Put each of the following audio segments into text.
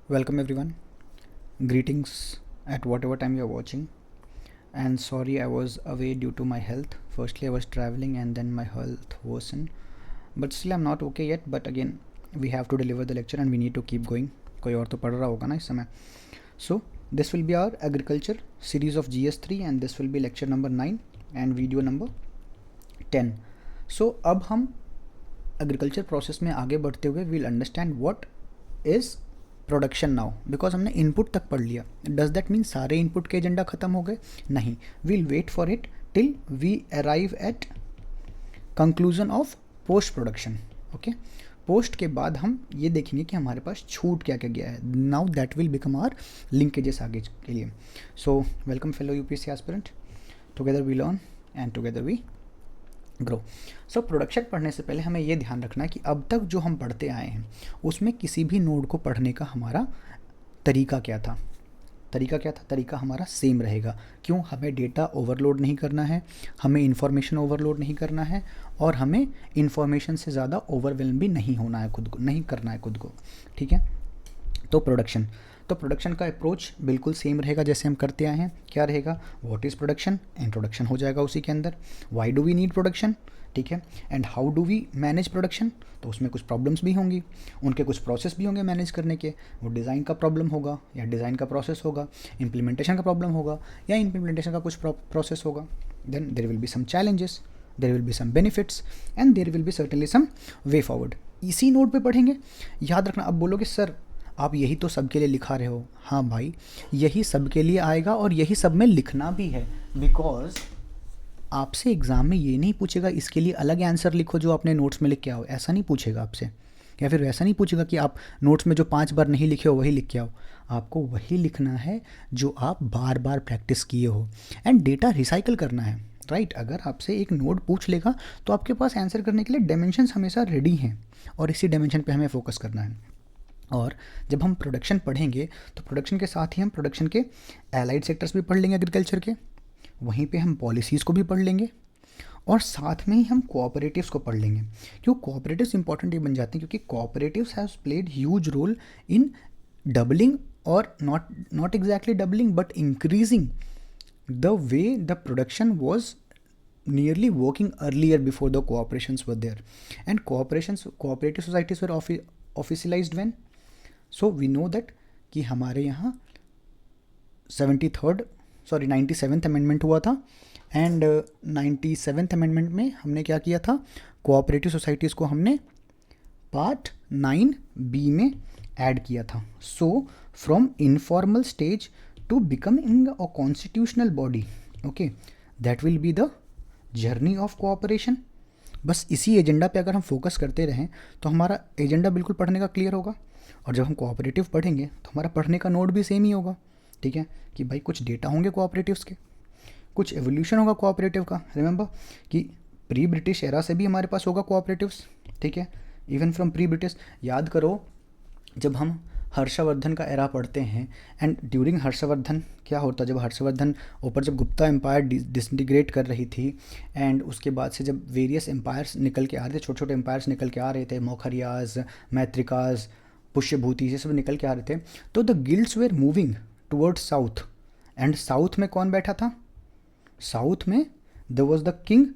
Welcome everyone. Greetings at whatever time you are watching. And sorry I was away due to my health. Firstly I was traveling and then my health worsened. But still I'm not okay yet. But again we have to deliver the lecture and we need to keep going. कोई और तो पढ़ रहा होगा ना इस समय. So this will be our agriculture series of GS3 and this will be lecture number 9 and video number 10. So अब हम agriculture process में आगे बढ़ते हुए we'll understand what is production now because हमने इनपुट तक पढ़ लिया. डज दैट मीन सारे इनपुट के एजेंडा खत्म हो गए? नहीं. We'll wait for it till we arrive at conclusion of post production. Okay, post के बाद हम ये देखेंगे कि हमारे पास छूट क्या क्या गया है. Now that will become our linkages आगे के लिए. So welcome fellow UPSC aspirant. Together we learn and together we grow. So production पढ़ने से पहले हमें ये ध्यान रखना है कि अब तक जो हम पढ़ते आए हैं उसमें किसी भी नोड को पढ़ने का हमारा तरीका क्या था. तरीका हमारा सेम रहेगा. क्यों? हमें डेटा ओवरलोड नहीं करना है, हमें इन्फॉर्मेशन ओवरलोड नहीं करना है और हमें इन्फॉर्मेशन से ज़्यादा ओवरवेल्म भी नहीं होना है, खुद को नहीं करना है खुद को. ठीक है. तो प्रोडक्शन का अप्रोच बिल्कुल सेम रहेगा जैसे हम करते आए हैं. क्या रहेगा? व्हाट इज़ प्रोडक्शन, इंट्रोडक्शन हो जाएगा उसी के अंदर. Why do we need production, ठीक है, and how do we manage production. तो उसमें कुछ प्रॉब्लम्स भी होंगी, उनके कुछ प्रोसेस भी होंगे मैनेज करने के. वो डिज़ाइन का प्रॉब्लम होगा या डिज़ाइन का प्रोसेस होगा, इम्प्लीमेंटेशन का प्रॉब्लम होगा या इम्प्लीमेंटेशन का कुछ प्रोसेस होगा. Then there will be some challenges, there will be some benefits and there will be certainly some way forward. इसी नोट पे पढ़ेंगे. याद रखना. अब बोलोगे सर आप यही तो सबके लिए लिखा रहे हो. हाँ भाई, यही सबके लिए आएगा और यही सब में लिखना भी है. बिकॉज आपसे एग्ज़ाम में ये नहीं पूछेगा इसके लिए अलग आंसर लिखो जो आपने नोट्स में लिख के आओ. ऐसा नहीं पूछेगा आपसे. या फिर ऐसा नहीं पूछेगा कि आप नोट्स में जो 5 बार नहीं लिखे हो वही लिख के आओ. आपको वही लिखना है जो आप बार बार प्रैक्टिस किए हो. एंड डेटा रिसाइकल करना है. राइट. अगर आपसे एक नोट पूछ लेगा तो आपके पास आंसर करने के लिए डायमेंशंस हमेशा रेडी हैं और इसी डायमेंशन पे हमें फोकस करना है. और जब हम प्रोडक्शन पढ़ेंगे तो प्रोडक्शन के साथ ही हम प्रोडक्शन के एलाइड सेक्टर्स भी पढ़ लेंगे एग्रीकल्चर के. वहीं पे हम पॉलिसीज़ को भी पढ़ लेंगे और साथ में ही हम कोऑपरेटिव्स को पढ़ लेंगे. क्यों कोऑपरेटिव्स इंपॉर्टेंट ये बन जाते हैं? क्योंकि cooperatives has played huge role in doubling और not exactly doubling but increasing the way the production was nearly working earlier before the cooperations were there. And cooperative societies were officialized when? So we know that कि हमारे यहाँ 97th amendment हुआ था. And 97th amendment में हमने क्या किया था? कोऑपरेटिव सोसाइटीज़ को हमने पार्ट 9B में ऐड किया था. So from informal stage to becoming a constitutional body. Okay, that will be the journey of cooperation. बस इसी एजेंडा पे अगर हम फोकस करते रहें तो हमारा एजेंडा बिल्कुल पढ़ने का क्लियर होगा. और जब हम कोऑपरेटिव पढ़ेंगे तो हमारा पढ़ने का नोट भी सेम ही होगा. ठीक है, कि भाई कुछ डेटा होंगे कोऑपरेटिव्स के, कुछ एवोल्यूशन होगा कोऑपरेटिव का. रिमेंबर कि प्री ब्रिटिश एरा से भी हमारे पास होगा कोऑपरेटिव्स. ठीक है, इवन फ्रॉम प्री ब्रिटिश. याद करो जब हम हर्षवर्धन का एरा पढ़ते हैं एंड ड्यूरिंग हर्षवर्धन क्या होता, जब हर्षवर्धन ऊपर जब गुप्ता एम्पायर डिसइंटीग्रेट कर रही थी एंड उसके बाद से जब वेरियस एम्पायर्स निकल के आ रहे थे, छोटे छोटे एम्पायर्स निकल के आ रहे थे, मौखरियाज, मैत्रिकाज, पुष्यभूति, ये सब निकल के आ रहे थे, तो the guilds were moving towards south. And south में कौन बैठा था? साउथ में there was the king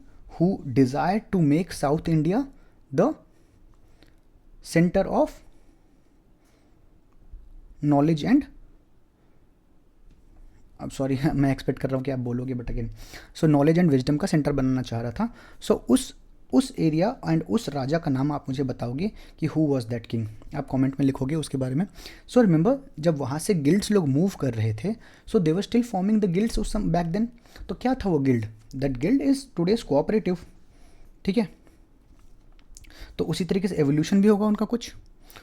who desired to make south India the centre of knowledge and, अब सॉरी मैं एक्सपेक्ट कर रहा हूँ कि आप बोलोगे but again, so knowledge and wisdom का सेंटर बनाना चाह रहा था. सो उस एरिया एंड उस राजा का नाम आप मुझे बताओगे कि हु वॉज दैट किंग. आप कमेंट में लिखोगे उसके बारे में. सो रिमेंबर जब वहाँ से गिल्ड्स लोग मूव कर रहे थे, so they were still forming the guilds उस बैक देन. तो क्या था वो guild? That guild is today's cooperative. ठीक है, तो उसी तरीके से एवोल्यूशन भी होगा उनका कुछ,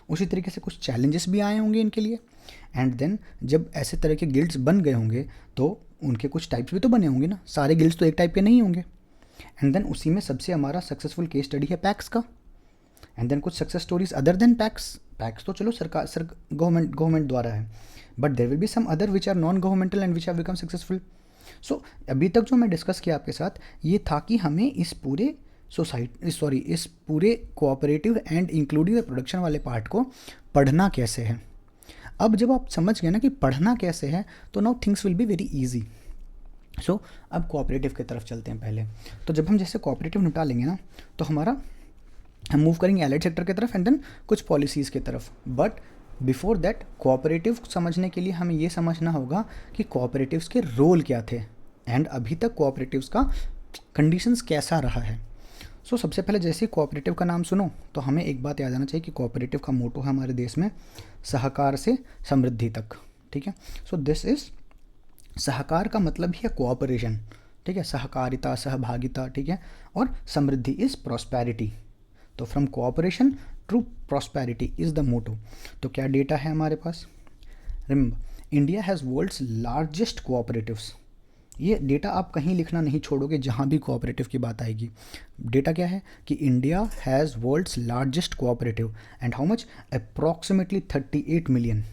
उसी तरीके से कुछ चैलेंजेस भी आए होंगे इनके लिए. एंड देन जब ऐसे तरह के गिल्ड्स बन गए होंगे तो उनके कुछ टाइप्स भी तो बने होंगे ना. सारे गिल्ड्स तो एक टाइप के नहीं होंगे. एंड देन उसी में सबसे हमारा सक्सेसफुल केस स्टडी है पैक्स का. एंड देन कुछ success stories other than PACS तो चलो सरकार गवर्नमेंट द्वारा है, but there will be some other which are non governmental and which have become successful. So अभी तक जो मैं डिस्कस किया आपके साथ ये था कि हमें इस पूरे इस पूरे cooperative and including the production वाले पार्ट को पढ़ना कैसे है. अब जब आप समझ गए ना कि पढ़ना कैसे है, तो now things will be very easy. So अब कोऑपरेटिव की तरफ चलते हैं पहले। तो जब हम जैसे कोऑपरेटिव निपटा लेंगे ना, तो हम मूव करेंगे एलाइड सेक्टर की तरफ एंड देन कुछ पॉलिसीज़ की तरफ। बट बिफोर दैट कोऑपरेटिव समझने के लिए हमें ये समझना होगा कि कोऑपरेटिव्स के रोल क्या थे एंड अभी तक कोऑपरेटिव्स का कंडीशंस कैसा रहा है। सो सबसे पहले जैसे ही कोऑपरेटिव का नाम सुनो तो हमें एक बात याद आना चाहिए कि कोऑपरेटिव का मोटो है हमारे देश में सहकार से समृद्धि तक। ठीक है, सो दिस इज़, सहकार का मतलब ही है कोऑपरेशन। ठीक है, सहकारिता, सहभागिता। ठीक है, और समृद्धि इज़ प्रॉस्पेरिटी। तो from cooperation to prosperity is the motto. तो क्या डेटा है हमारे पास? Remember, India has world's largest cooperatives. ये डेटा आप कहीं लिखना नहीं छोड़ोगे जहाँ भी कोऑपरेटिव की बात आएगी। डेटा क्या है कि India has world's largest cooperative and how much, approximately 38 million.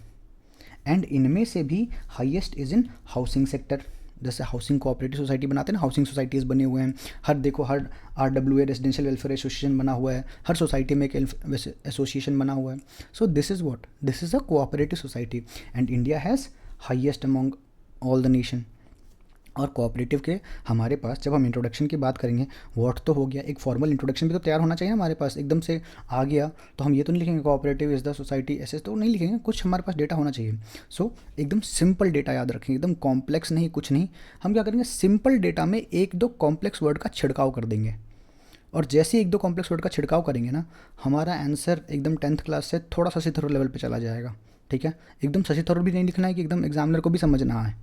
And इनमें से भी highest is in housing sector. जैसे हाउसिंग कोऑपरेटिव सोसाइटी बनाते हैं ना, हाउसिंग सोसाइटीज़ बने हुए हैं। हर देखो, हर RWA रेजिडेंशियल वेलफेयर एसोसिएशन बना हुआ है, हर सोसाइटी में एक एसोसिएशन बना हुआ है। So this is what, this is a cooperative society and India has highest among all the nation. और कोऑपरेटिव के हमारे पास जब हम इंट्रोडक्शन की बात करेंगे, व्हाट तो हो गया, एक फॉर्मल इंट्रोडक्शन भी तो तैयार होना चाहिए ना हमारे पास। एकदम से आ गया तो हम ये तो नहीं लिखेंगे कोऑपरेटिव इज़ द सोसाइटी, ऐसे तो नहीं लिखेंगे, कुछ हमारे पास डेटा होना चाहिए। सो एकदम सिंपल डेटा याद रखेंगे, एकदम कॉम्प्लेक्स नहीं, कुछ नहीं। हम क्या करेंगे, सिंपल डेटा में एक दो कॉम्प्लेक्स वर्ड का छिड़काव कर देंगे। और जैसे ही एक दो कॉम्प्लेक्स वर्ड का छिड़काव करेंगे ना, हमारा आंसर एकदम 10th क्लास से थोड़ा सा थोड़ा लेवल पे चला जाएगा। ठीक है, एकदम सही थोड़ा भी नहीं लिखना है कि एकदम एग्जामिनर को भी समझ ना आए।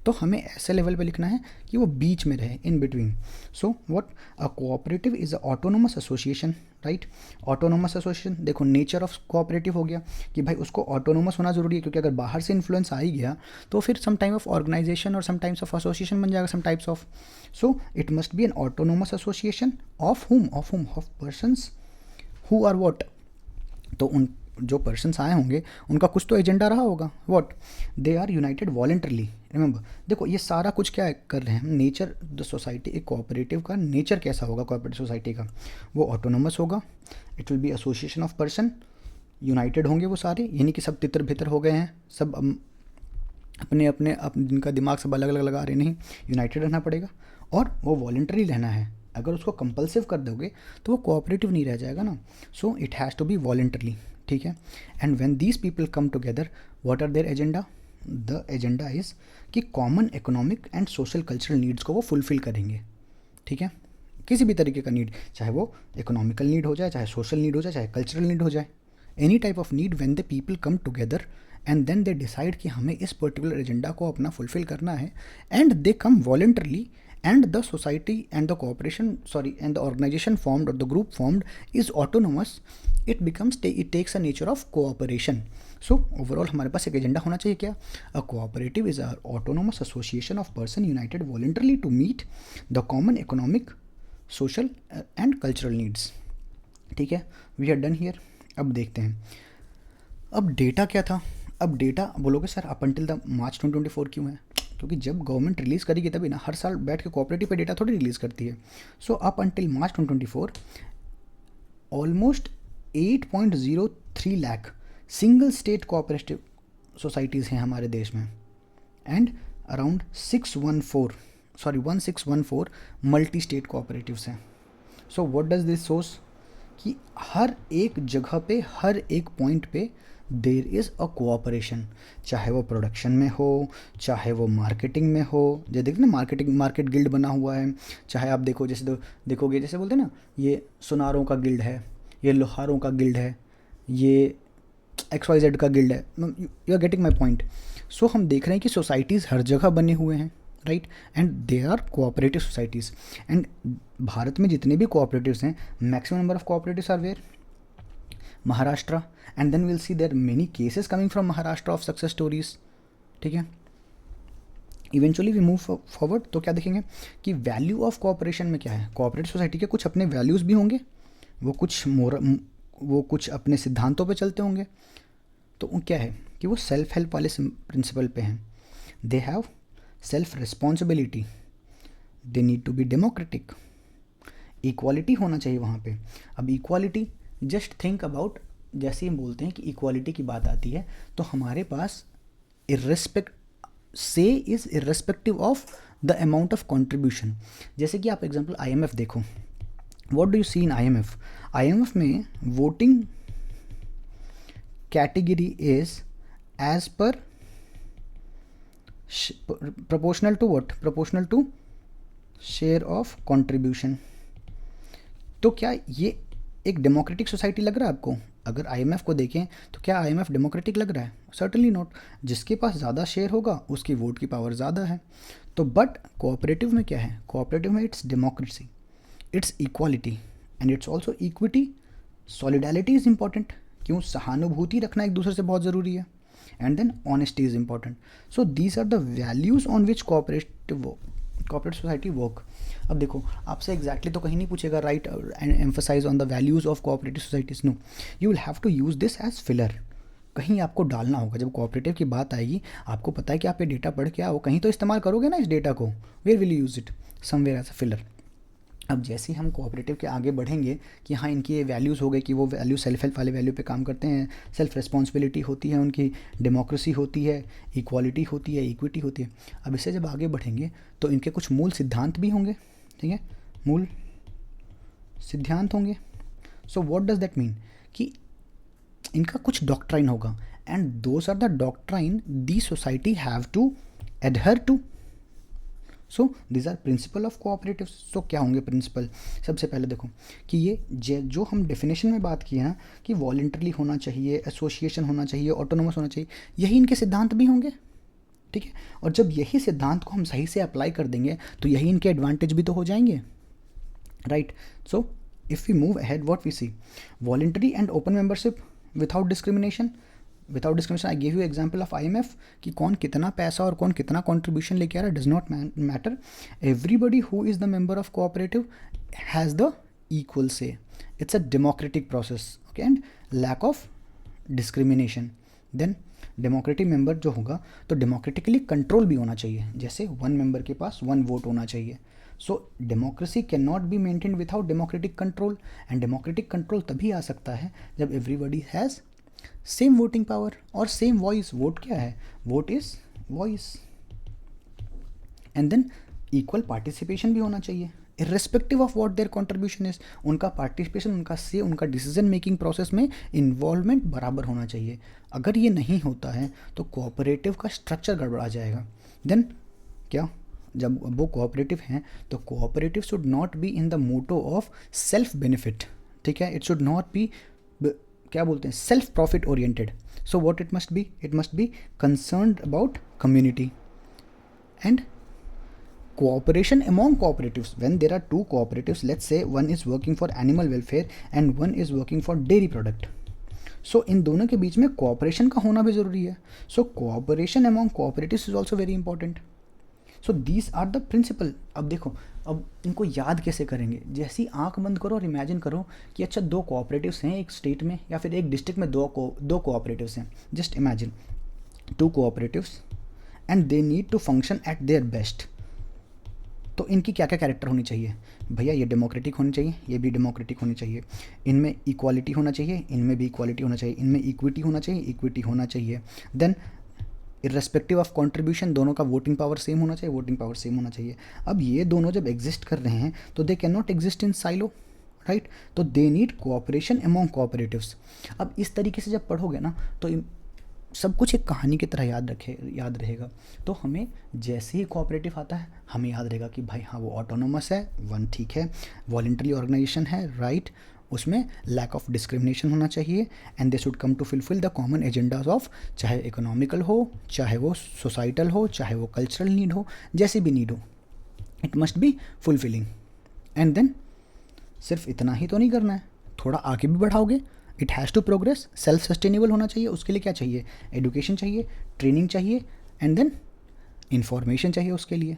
तो हमें ऐसे लेवल पे लिखना है कि वो बीच में रहे, in between. So what, a cooperative is a autonomous association, right. Autonomous association, देखो नेचर ऑफ कोऑपरेटिव हो गया कि भाई उसको ऑटोनोमस होना जरूरी है, क्योंकि अगर बाहर से इन्फ्लुएंस आ ही गया तो फिर सम टाइम ऑफ ऑर्गेनाइजेशन और सम टाइम्स ऑफ एसोसिएशन बन जाएगा, some types of. So it must be an autonomous association of whom, of persons who are what. तो उन जो पर्सन्स आए होंगे उनका कुछ तो एजेंडा रहा होगा, what, they are united voluntarily. Remember, देखो ये सारा कुछ क्या कर रहे हैं हम, नेचर द सोसाइटी, एक कोऑपरेटिव का नेचर कैसा होगा, कोऑपरेटिव सोसाइटी का, वो ऑटोनोमस होगा, it will be association of person, united होंगे वो सारे, यानी कि सब तितर भितर हो गए हैं, सब अपने अपने जिनका दिमाग सब अलग अलग लगा रहे, नहीं, यूनाइटेड रहना पड़ेगा। और वो वॉलेंटरी रहना है, अगर उसको कंपल्सिव कर दोगे तो वो कोऑपरेटिव नहीं रह जाएगा ना। So it has to be voluntarily. ठीक है, and when these people come together, what are their agenda, the agenda is कि common economic and social cultural needs को वो फुलफ़िल करेंगे। ठीक है, किसी भी तरीके का नीड, चाहे वो इकोनॉमिकल नीड हो जाए, चाहे सोशल नीड हो जाए, चाहे कल्चरल नीड हो जाए, any type of need, when the people come together and then they decide कि हमें इस पर्टिकुलर एजेंडा को अपना फुलफ़िल करना है, and they come voluntarily, and the society and the cooperation, sorry, and the organization formed or the group formed is autonomous, it takes a nature of cooperation. So overall हमारे पास एक agenda होना चाहिए क्या, a cooperative is a autonomous association of person united voluntarily to meet the common economic, social and cultural needs. ठीक है, we are done here। अब देखते हैं अब डेटा क्या था। अब डेटा बोलोगे सर अप अंटिल द मार्च 2024 क्यों है, क्योंकि जब गवर्नमेंट रिलीज़ करेगी तभी ना, हर साल बैठ के कोऑपरेटिव पे डेटा थोड़ी रिलीज़ करती है। So up until March 2024 almost 8.03 lakh single state cooperative societies हैं हमारे देश में, and around 1614 multi state cooperatives हैं। So what does this source, कि हर एक जगह पे, हर एक पॉइंट पे देर इज़ अ कोऑपरेशन, चाहे वो प्रोडक्शन में हो, चाहे वो मार्केटिंग में हो। जैसे देखते ना मार्केट गिल्ड बना हुआ है, चाहे आप देखो, जैसे देखोगे, जैसे बोलते हैं ना, ये सुनारों का गिल्ड है, ये लोहारों का गिल्ड है, ये XYZ का गिल्ड है। You are getting my point. So हम देख रहे हैं कि सोसाइटीज़ हर जगह बने हुए हैं, right, and they are cooperative societies. And Bharat में जितने भी कोऑपरेटिव्स हैं, maximum number of cooperatives are where, Maharashtra, and then will see there many cases coming from Maharashtra of success stories. ठीक है, इवेंचुअली वी मूव फॉरवर्ड, तो क्या देखेंगे कि वैल्यू ऑफ कोऑपरेशन में क्या है, कोऑपरेटिव सोसाइटी के कुछ अपने वैल्यूज़ भी होंगे, वो कुछ अपने सिद्धांतों पे चलते होंगे। तो क्या है कि वो सेल्फ हेल्प वाले प्रिंसिपल पे हैं, they have self responsibility, they need to be democratic, equality होना चाहिए वहाँ पे। अब इक्वालिटी, जस्ट थिंक अबाउट जैसे हम बोलते हैं कि इक्वालिटी की बात आती है तो हमारे पास irrespective of the amount of contribution. जैसे कि आप एग्जांपल आईएमएफ देखो, what do you see in IMF? IMF में voting category is as per proportional to what? Proportional to share of contribution। तो क्या ये एक डेमोक्रेटिक सोसाइटी लग रहा है आपको? अगर आईएमएफ को देखें तो क्या आईएमएफ डेमोक्रेटिक लग रहा है? Certainly not. जिसके पास ज़्यादा शेयर होगा उसकी वोट की पावर ज़्यादा है। तो बट कोऑपरेटिव में क्या है? कोऑपरेटिव में it's democracy, it's equality and it's also equity. Solidarity is important. क्यों? सहानुभूति रखना एक दूसरे से बहुत ज़रूरी है। And then honesty is important. So these are the values on which corporate society work। अब देखो, आपसे exactly तो कहीं नहीं पूछेगा right and emphasize on the values of cooperative societies। no, you will have to use this as filler। कहीं आपको डालना होगा। जब कोऑपरेटिव की बात आएगी, आपको पता है कि आप ये डेटा पढ़ के आओ, कहीं तो इस्तेमाल करोगे ना इस डेटा को। Where will you use it? Somewhere as a filler. अब जैसे ही हम कोऑपरेटिव के आगे बढ़ेंगे कि हाँ इनकी ये वैल्यूज़ हो गए कि वो वैल्यू सेल्फ हेल्प वाले वैल्यू पे काम करते हैं, सेल्फ रिस्पॉन्सिबिलिटी होती है उनकी, डेमोक्रेसी होती है, इक्वालिटी होती है, इक्विटी होती है। अब इससे जब आगे बढ़ेंगे तो इनके कुछ मूल सिद्धांत भी होंगे, ठीक है, मूल सिद्धांत होंगे। So what does that mean? कि इनका कुछ डॉक्ट्राइन होगा and those are the doctrine the society have to adhere to. So these are principle of cooperative. So क्या होंगे प्रिंसिपल? सबसे पहले देखो कि ये जो हम डेफिनेशन में बात की है ना कि वॉलेंटरली होना चाहिए, एसोसिएशन होना चाहिए, ऑटोनोमस होना चाहिए, यही इनके सिद्धांत भी होंगे, ठीक है। और जब यही सिद्धांत को हम सही से अप्लाई कर देंगे तो यही इनके एडवांटेज भी तो हो जाएंगे, right. So if we move ahead what we see, voluntary and open membership without discrimination. Without discrimination I give you example of IMF कि कौन कितना पैसा और कौन कितना कंट्रीब्यूशन लेके आ रहा है, does not matter. Everybody who is the member of cooperative has the equal say. It's a democratic process, okay, and lack of discrimination. Then democratic member जो होगा तो डेमोक्रेटिकली कंट्रोल भी होना चाहिए, जैसे वन मेंबर के पास वन वोट होना चाहिए। So democracy can not be maintain without democratic control, and democratic control तभी आ सकता है जब everybody has same voting power और सेम वॉइस। वोट क्या है? Vote is voice. And then equal participation भी होना चाहिए, irrespective of what their contribution is. उनका पार्टिसिपेशन, उनका से, उनका डिसीजन मेकिंग प्रोसेस में इन्वॉल्वमेंट बराबर होना चाहिए। अगर ये नहीं होता है तो कोऑपरेटिव का स्ट्रक्चर गड़बड़ा जाएगा। देन क्या? जब वो कोऑपरेटिव हैं तो cooperative should not be in the motto of self benefit, ठीक है। इट शुड नॉट बी, क्या बोलते हैं, self profit oriented. So what it must be? It must be concerned about community and cooperation among cooperatives। when there are two cooperatives, let's say one is working for animal welfare and one is working for dairy product, so इन दोनों के बीच में cooperation का होना भी ज़रूरी है। so cooperation among cooperatives is also very important। so these are the principle। अब देखो, अब इनको याद कैसे करेंगे? जैसी आंख बंद करो और इमेजिन करो कि अच्छा दो कोऑपरेटिव्स हैं एक स्टेट में या फिर एक डिस्ट्रिक्ट में, दो कोऑपरेटिव्स हैं। Just imagine two cooperatives and they need to function at their best. तो इनकी क्या क्या कैरेक्टर होनी चाहिए? भैया ये डेमोक्रेटिक होनी चाहिए, ये भी डेमोक्रेटिक होनी चाहिए, इनमें इक्वालिटी होना चाहिए, इनमें भी इक्वालिटी होना चाहिए, इनमें इक्विटी होना चाहिए, इक्विटी होना चाहिए। देन इर्रेस्पेक्टिव ऑफ कंट्रीब्यूशन, दोनों का वोटिंग पावर सेम होना चाहिए, वोटिंग पावर सेम होना चाहिए। अब ये दोनों जब एग्जिस्ट कर रहे हैं तो they can not exist in silo, right. तो they need cooperation among cooperatives. अब इस तरीके से जब पढ़ोगे ना तो सब कुछ एक कहानी की तरह याद रहेगा। तो हमें जैसे ही कोऑपरेटिव आता है हमें याद रहेगा कि भाई हाँ वो ऑटोनोमस है, वन ठीक है, वॉलंटरी ऑर्गेनाइजेशन है, राइट, उसमें लैक ऑफ डिस्क्रिमिनेशन होना चाहिए and they should come to fulfil the common agendas of, चाहे इकोनॉमिकल हो, चाहे वो सोसाइटल हो, चाहे वो कल्चरल नीड हो, जैसी भी नीड हो, it must be fulfilling. And then सिर्फ इतना ही तो नहीं करना है, थोड़ा आगे भी बढ़ाओगे, it has to progress, self sustainable होना चाहिए। उसके लिए क्या चाहिए? एजुकेशन चाहिए, ट्रेनिंग चाहिए एंड देन इंफॉर्मेशन चाहिए उसके लिए।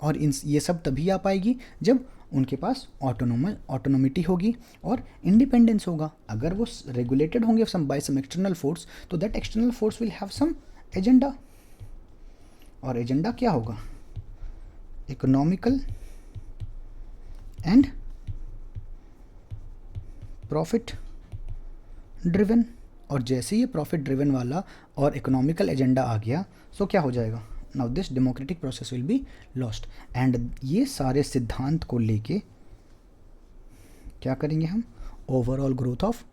और ये सब तभी आ पाएगी जब उनके पास ऑटोनोमिटी होगी और इंडिपेंडेंस होगा। अगर वो रेगुलेटेड होंगे बाय सम एक्सटर्नल फोर्स तो that external force will have some agenda, और एजेंडा क्या होगा? इकोनॉमिकल एंड प्रॉफिट ड्रिवन, और जैसे ये प्रॉफिट ड्रिवन वाला और इकोनॉमिकल एजेंडा आ गया, सो क्या हो जाएगा, now this democratic process will be lost. And ये सारे सिद्धांत को लेके क्या करेंगे हम, overall growth of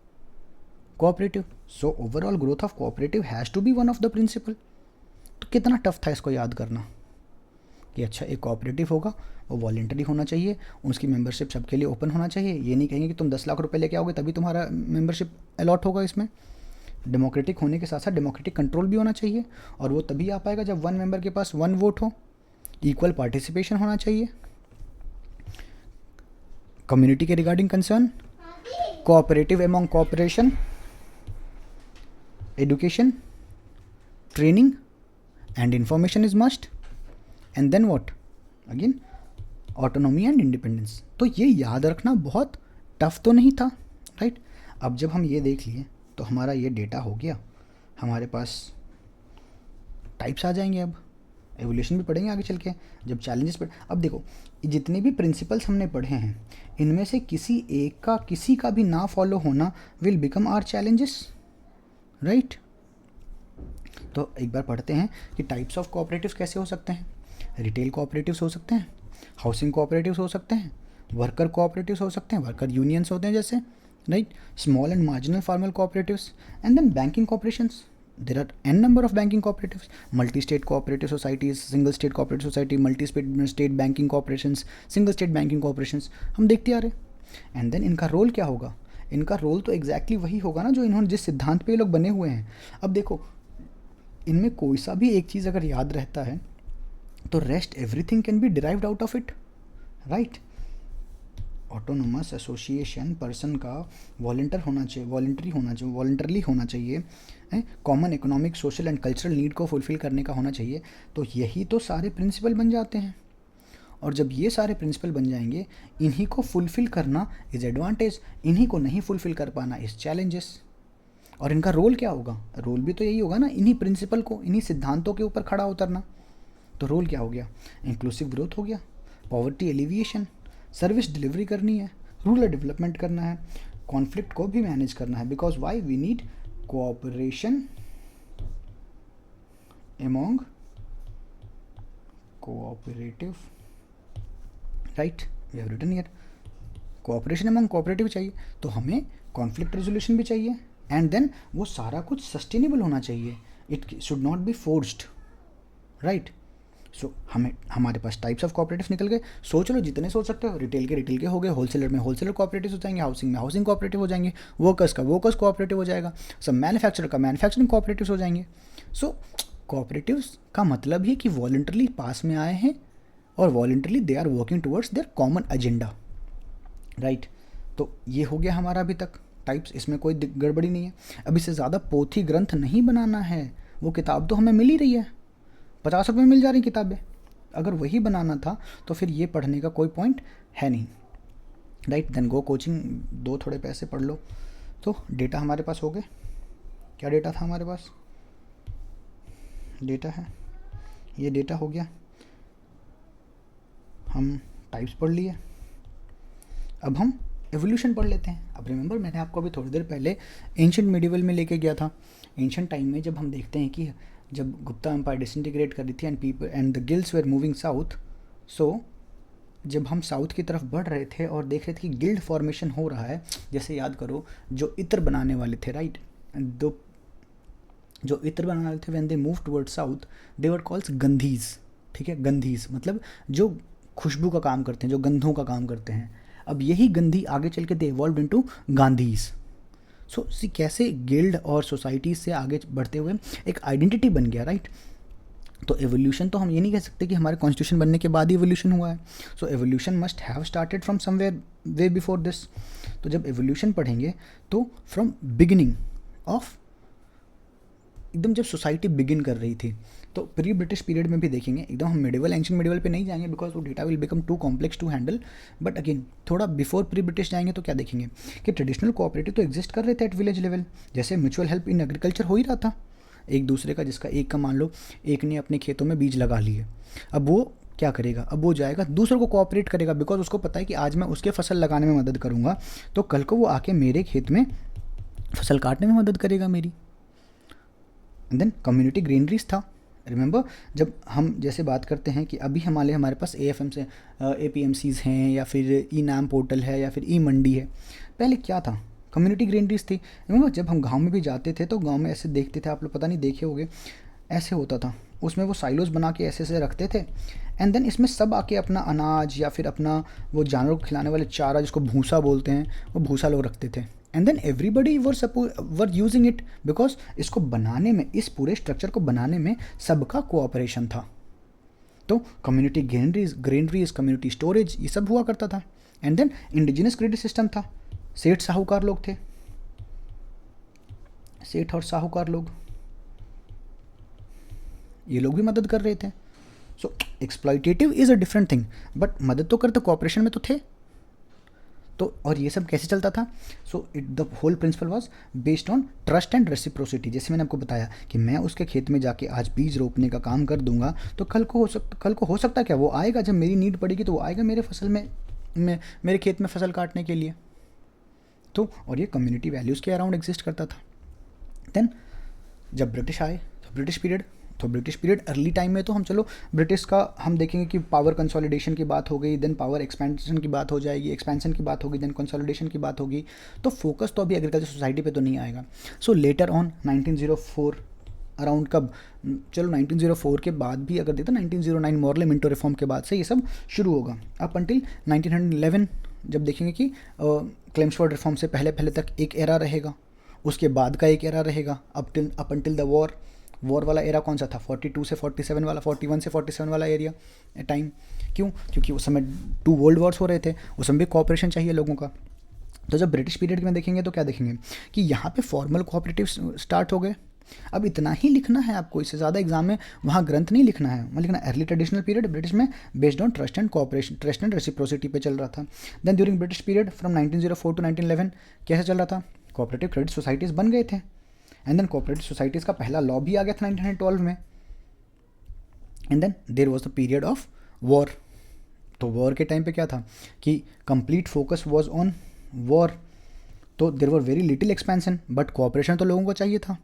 cooperative. So overall growth of cooperative has to be one of the principle. तो कितना टफ था इसको याद करना कि अच्छा एक कोऑपरेटिव होगा, वो वॉलेंटरी होना चाहिए, उसकी मेंबरशिप सबके लिए ओपन होना चाहिए। ये नहीं कहेंगे कि तुम 10 लाख रुपए लेके आओगे तभी तुम्हारा मेंबरशिप अलॉट होगा। इसमें डेमोक्रेटिक होने के साथ साथ डेमोक्रेटिक कंट्रोल भी होना चाहिए, और वो तभी आ पाएगा जब वन मेंबर के पास वन वोट हो। इक्वल पार्टिसिपेशन होना चाहिए, कम्युनिटी के regarding concern, cooperative among cooperation, education, training and information is must, and then what, again autonomy and independence। तो ये याद रखना बहुत टफ तो नहीं था, राइट। अब जब हम ये देख लिए तो हमारा ये डेटा हो गया, हमारे पास टाइप्स आ जाएंगे। अब एवोल्यूशन भी पढ़ेंगे आगे चल के जब चैलेंजेस पढ़। अब देखो जितने भी प्रिंसिपल्स हमने पढ़े हैं इनमें से किसी एक का, किसी का भी ना फॉलो होना will become our challenges, right. तो एक बार पढ़ते हैं कि टाइप्स ऑफ कोऑपरेटिव्स कैसे हो सकते हैं। रिटेल कोऑपरेटिव्स हो सकते हैं, हाउसिंग कोऑपरेटिव्स हो सकते हैं, वर्कर कोऑपरेटिव्स हो सकते हैं, वर्कर यूनियंस होते हैं जैसे, right, small and marginal farmer cooperatives, and then banking corporations. There are an number of banking cooperatives, multi state cooperative societies, single state cooperative society, multi state banking corporations, single state banking corporations, हम देखते आ रहे हैं। And then इनका role क्या होगा, इनका role तो exactly वही होगा ना जो इन्होंने जिस सिद्धांत पे ये लोग बने हुए हैं। अब देखो इनमें कोई सा भी एक चीज़ अगर याद रहता है तो rest everything can be derived out of it, right. Autonomous association person का वॉलंटर होना चाहिए, वॉलंटरी होना चाहिए, वॉलंटरली होना चाहिए, common economic social and cultural need को फुलफिल करने का होना चाहिए। तो यही तो सारे प्रिंसिपल बन जाते हैं, और जब ये सारे प्रिंसिपल बन जाएंगे इन्हीं को फुलफिल करना इज एडवांटेज, इन्हीं को नहीं फुलफिल कर पाना इज चैलेंजेस। और इनका रोल क्या होगा, रोल भी तो यही होगा ना, इन्हीं प्रिंसिपल को, इन्हीं सिद्धांतों के ऊपर खड़ा उतरना। तो रोल क्या हो गया, इंक्लूसिव ग्रोथ हो गया, पॉवर्टी एलिविएशन, सर्विस डिलीवरी करनी है, रूरल डेवलपमेंट करना है, कॉन्फ्लिक्ट को भी मैनेज करना है, because why we need cooperation among cooperative, right, we have written here cooperation among cooperative चाहिए, तो हमें कॉन्फ्लिक्ट रेजोल्यूशन भी चाहिए, एंड देन वो सारा कुछ सस्टेनेबल होना चाहिए, it should not be forced, right. So हमारे पास टाइप्स ऑफ कोऑपरेटिव्स निकल गए। सोच लो जितने सोच सकते हो, रिटेल के हो गए, होलसेलर में होलसेलर कोऑपरेटिव्स हो जाएंगे, हाउसिंग में हाउसिंग कोऑपरेटिव हो जाएंगे, वर्कर्स का वर्कर्स कोऑपरेटिव हो जाएगा, सब मैन्युफैक्चरर का मैन्युफैक्चरिंग कोऑपरेटिव्स हो जाएंगे। सो कोऑपरेटिव्स का मतलब ही कि वॉलंटरली पास में आए हैं और voluntarily they are working towards their common agenda, right. तो ये हो गया हमारा अभी तक टाइप्स, इसमें कोई गड़बड़ी नहीं है। अब इससे ज़्यादा पोथी ग्रंथ नहीं बनाना है, वो किताब तो हमें मिल ही रही है, 50 रुपये में मिल जा रही किताबें। अगर वही बनाना था तो फिर ये पढ़ने का कोई पॉइंट है नहीं, राइट। देन गो कोचिंग, दो थोड़े पैसे पढ़ लो। तो डेटा हमारे पास हो गए, क्या डेटा था हमारे पास, डेटा है, ये डेटा हो गया, हम टाइप्स पढ़ लिए। अब हम एवोल्यूशन पढ़ लेते हैं। अब रिमेंबर मैंने आपको अभी थोड़ी देर पहले एंशिएंट मिडिवल में लेके गया था। एंशिएंट टाइम में जब हम देखते हैं कि जब गुप्ता एम्पायर डिसइंटीग्रेट कर रही थी and people and the guilds were moving south, so जब हम साउथ की तरफ बढ़ रहे थे और देख रहे थे कि गिल्ड फॉर्मेशन हो रहा है, जैसे याद करो जो इत्र बनाने वाले थे, राइट, दो जो इत्र बनाने वाले थे when they move toward south they were calls गंधीज, ठीक है। गंधीज मतलब जो खुशबू का काम करते हैं, जो गंधों का काम करते हैं। अब यही गंधी आगे चल के दे इवॉल्व इनटू गांधीज। सो सी कैसे गिल्ड और सोसाइटीज से आगे बढ़ते हुए एक आइडेंटिटी बन गया, राइट। तो एवोल्यूशन तो हम ये नहीं कह सकते कि हमारे कॉन्स्टिट्यूशन बनने के बाद ही एवोल्यूशन हुआ है। So evolution must have started from somewhere way before this. तो जब एवोल्यूशन पढ़ेंगे तो फ्रॉम बिगिनिंग ऑफ, एकदम जब सोसाइटी बिगिन कर रही थी, तो प्री ब्रिटिश पीरियड में भी देखेंगे। एकदम हम मिडिवल एंशिएंट मिडिवल पे नहीं जाएंगे बिकॉज वो data will become too complex to handle, but again थोड़ा बिफोर प्री ब्रिटिश जाएंगे तो क्या देखेंगे कि ट्रेडिशनल कोऑपरेटिव तो एग्जिस्ट कर रहे थे एट विलेज लेवल। जैसे म्यूचुअल हेल्प इन एग्रीकल्चर हो ही रहा था, एक दूसरे का, जिसका एक का मान लो एक ने अपने खेतों में बीज लगा लिए, अब वो क्या करेगा, अब वो जाएगा दूसरों को कोऑपरेट करेगा, बिकॉज उसको पता है कि आज मैं उसके फसल लगाने में मदद करूँगा तो कल को वो आके मेरे खेत में फसल काटने में मदद करेगा मेरी। एंड देन कम्युनिटी ग्रीनरीज था। रिमेंबर जब हम जैसे बात करते हैं कि अभी हमारे पास AFM से APMCs हैं या फिर ई नाम पोर्टल है या फिर ई मंडी है, पहले क्या था? कम्युनिटी ग्रीनरीज थी। रिमेंबर जब हम गांव में भी जाते थे तो गांव में ऐसे देखते थे, आप लोग पता नहीं देखे होंगे, ऐसे होता था, उसमें वो साइलोज बना के ऐसे ऐसे रखते थे। एंड देन इसमें सब आके अपना अनाज या फिर अपना वो जानवरों को खिलाने वाले चारा जिसको भूसा बोलते हैं, वो भूसा लोग रखते थे। And then everybody were using it, because इसको बनाने में, इस पूरे स्ट्रक्चर को बनाने में सबका कोऑपरेशन था। तो कम्युनिटी ग्रेनरीज, कम्युनिटी स्टोरेज, ये सब हुआ करता था। And then indigenous credit system था। सेठ साहूकार लोग थे, सेठ और साहूकार लोग, ये लोग भी मदद कर रहे थे। So exploitative is a different thing, but मदद तो करते, कॉपरेशन में तो थे। तो और ये सब कैसे चलता था? So it the whole principle was based on trust and reciprocity. जैसे मैंने आपको बताया कि मैं उसके खेत में जाके आज बीज रोपने का काम कर दूंगा, तो कल को हो सकता है क्या, वो आएगा जब मेरी नीड पड़ेगी तो वो आएगा मेरे फसल में मेरे खेत में फसल काटने के लिए। तो और ये कम्युनिटी वैल्यूज़ के अराउंड एग्जिस्ट करता था। देन जब ब्रिटिश आए तो ब्रिटिश पीरियड अर्ली टाइम में तो हम चलो ब्रिटिश का हम देखेंगे कि पावर कंसोलिडेशन की बात हो गई, देन पावर एक्सपेंशन की बात हो जाएगी, एक्सपेंशन की बात होगी, देन कंसोलिडेशन की बात होगी। तो फोकस तो अभी एग्रीकल्चर सोसाइटी पे तो नहीं आएगा। सो लेटर ऑन 1904 अराउंड, कब, चलो 1904 के बाद भी अगर देखते 1909 मॉरले मिंटो रिफॉर्म के बाद से ये सब शुरू होगा अप अंटिल 1911। जब देखेंगे कि क्लेम्सफोर्ड रिफॉर्म से पहले पहले तक एक एरा रहेगा, उसके बाद का एक एरा रहेगा अप अंटिल द वॉर वाला एरा कौन सा था? 42 से 47 वाला, 41 से 47 वाला एरिया टाइम। क्यों? क्योंकि उस समय 2 वर्ल्ड वॉर्स हो रहे थे, उस समय भी कोऑपरेशन चाहिए लोगों का। तो जब ब्रिटिश पीरियड में देखेंगे तो क्या देखेंगे कि यहाँ पे फॉर्मल कोऑपरेटिव स्टार्ट हो गए। अब इतना ही लिखना है आपको, इससे ज़्यादा एग्जाम में वहाँ ग्रंथ नहीं लिखना है, वहाँ लिखना अर्ली ट्रेडिशनल पीरियड ब्रिटिश में based on trust and cooperation, trust and reciprocity पे चल रहा था। Then during British period from 1904 to 1911 कैसे चल रहा था? कोऑपरेटिव क्रेडिट सोसाइटीज़ बन गए थे। एंड देन कोऑपरेटिव सोसाइटीज़ का पहला लॉ भी आ गया था 1912 में। And then there was the period of war. तो वॉर के टाइम पे क्या था कि complete focus was on war. तो there were very little expansion, but cooperation तो लोगों को चाहिए था।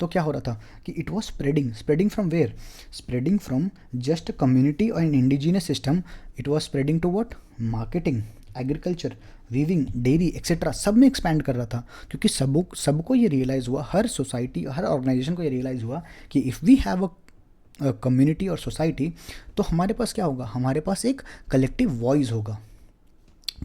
तो क्या हो रहा था कि it was spreading from where? Spreading from just community और an indigenous system, it was spreading to what? Marketing, agriculture, weaving, dairy etcetera, सब में एक्सपैंड कर रहा था। क्योंकि सबको ये रियलाइज़ हुआ, हर सोसाइटी, हर ऑर्गेनाइजेशन को ये रियलाइज़ हुआ कि if we have a community और सोसाइटी, तो हमारे पास क्या होगा? हमारे पास एक कलेक्टिव वॉइस होगा।